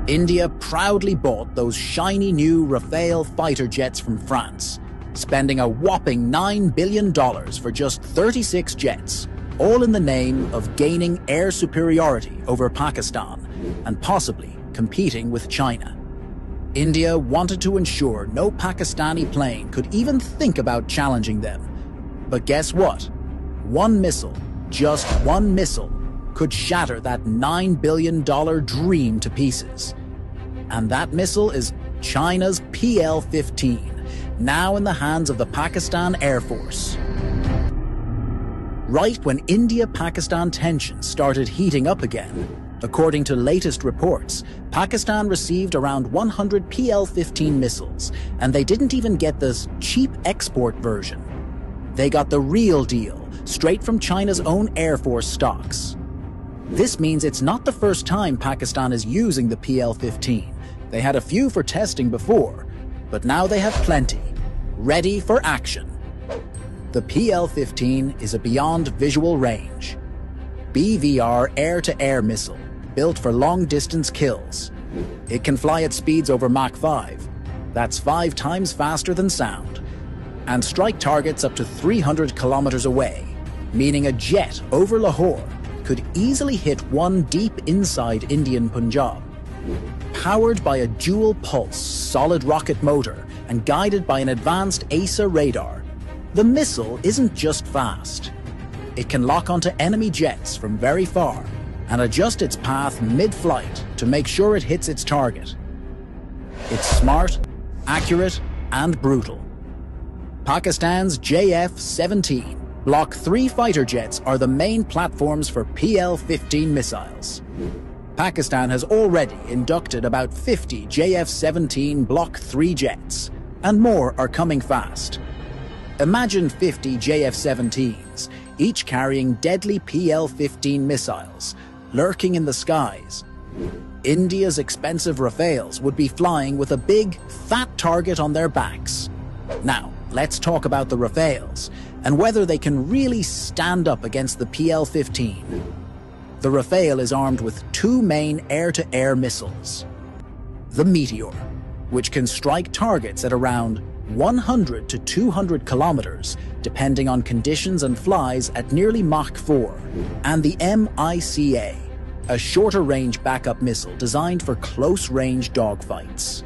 India proudly bought those shiny new Rafale fighter jets from France, spending a whopping $9 billion for just 36 jets, all in the name of gaining air superiority over Pakistan and possibly competing with China. India wanted to ensure no Pakistani plane could even think about challenging them. But guess what? One missile, just one missile, could shatter that $9 billion dream to pieces. And that missile is China's PL-15, now in the hands of the Pakistan Air Force. Right when India-Pakistan tensions started heating up again, according to latest reports, Pakistan received around 100 PL-15 missiles, and they didn't even get this cheap export version. They got the real deal, straight from China's own Air Force stocks. This means it's not the first time Pakistan is using the PL-15. They had a few for testing before, but now they have plenty, ready for action. The PL-15 is a beyond visual range BVR air-to-air missile, built for long-distance kills. It can fly at speeds over Mach 5. That's 5 times faster than sound, and strike targets up to 300 kilometers away, meaning a jet over Lahore could easily hit one deep inside Indian Punjab. Powered by a dual-pulse solid rocket motor and guided by an advanced AESA radar, the missile isn't just fast. It can lock onto enemy jets from very far and adjust its path mid-flight to make sure it hits its target. It's smart, accurate, and brutal. Pakistan's JF-17 Block 3 fighter jets are the main platforms for PL-15 missiles. Pakistan has already inducted about 50 JF-17 Block 3 jets, and more are coming fast. Imagine 50 JF-17s, each carrying deadly PL-15 missiles, lurking in the skies. India's expensive Rafales would be flying with a big, fat target on their backs. Now, let's talk about the Rafales and whether they can really stand up against the PL-15. The Rafale is armed with 2 main air-to-air missiles. The Meteor, which can strike targets at around 100 to 200 kilometers, depending on conditions, and flies at nearly Mach 4, and the MICA, a shorter-range backup missile designed for close-range dogfights.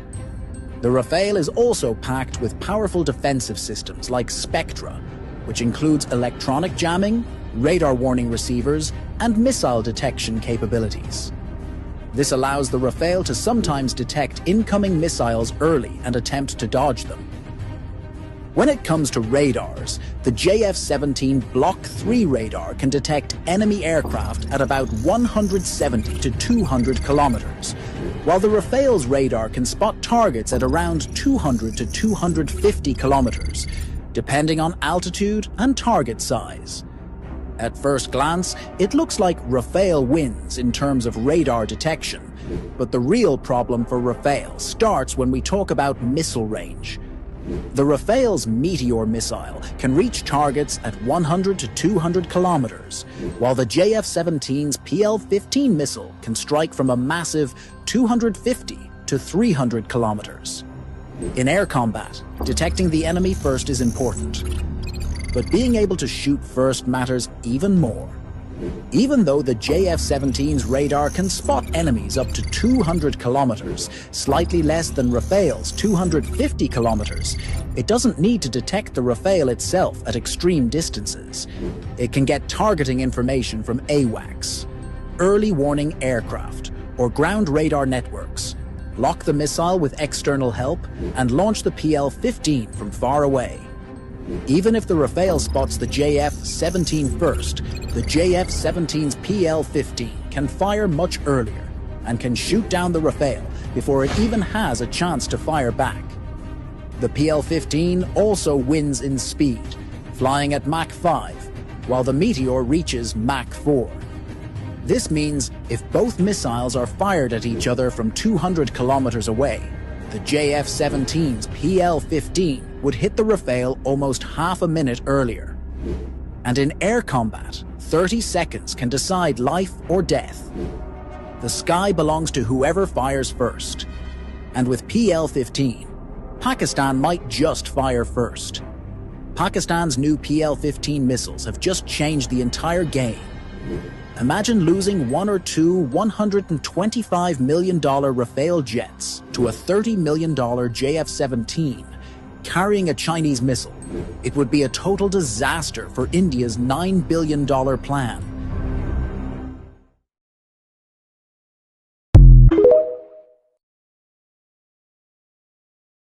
The Rafale is also packed with powerful defensive systems like Spectra, which includes electronic jamming, radar warning receivers, and missile detection capabilities. This allows the Rafale to sometimes detect incoming missiles early and attempt to dodge them. When it comes to radars, the JF-17 Block 3 radar can detect enemy aircraft at about 170 to 200 kilometers, while the Rafale's radar can spot targets at around 200 to 250 kilometers, depending on altitude and target size. At first glance, it looks like Rafale wins in terms of radar detection, but the real problem for Rafale starts when we talk about missile range. The Rafale's Meteor missile can reach targets at 100 to 200 kilometers, while the JF-17's PL-15 missile can strike from a massive 250 to 300 kilometers. In air combat, detecting the enemy first is important, but being able to shoot first matters even more. Even though the JF-17's radar can spot enemies up to 200 kilometers, slightly less than Rafale's 250 kilometers, it doesn't need to detect the Rafale itself at extreme distances. It can get targeting information from AWACS, early warning aircraft, or ground radar networks, lock the missile with external help, and launch the PL-15 from far away. Even if the Rafale spots the JF-17 first, the JF-17's PL-15 can fire much earlier and can shoot down the Rafale before it even has a chance to fire back. The PL-15 also wins in speed, flying at Mach 5, while the Meteor reaches Mach 4. This means if both missiles are fired at each other from 200 kilometers away, the JF-17's PL-15 would hit the Rafale almost half a minute earlier. And in air combat, 30 seconds can decide life or death. The The sky belongs to whoever fires first. And with PL-15, Pakistan might just fire first. Pakistan's new PL-15 missiles have just changed the entire game. Imagine losing one or two $125 million Rafale jets to a $30 million JF-17 carrying a Chinese missile. It would be a total disaster for India's $9 billion plan.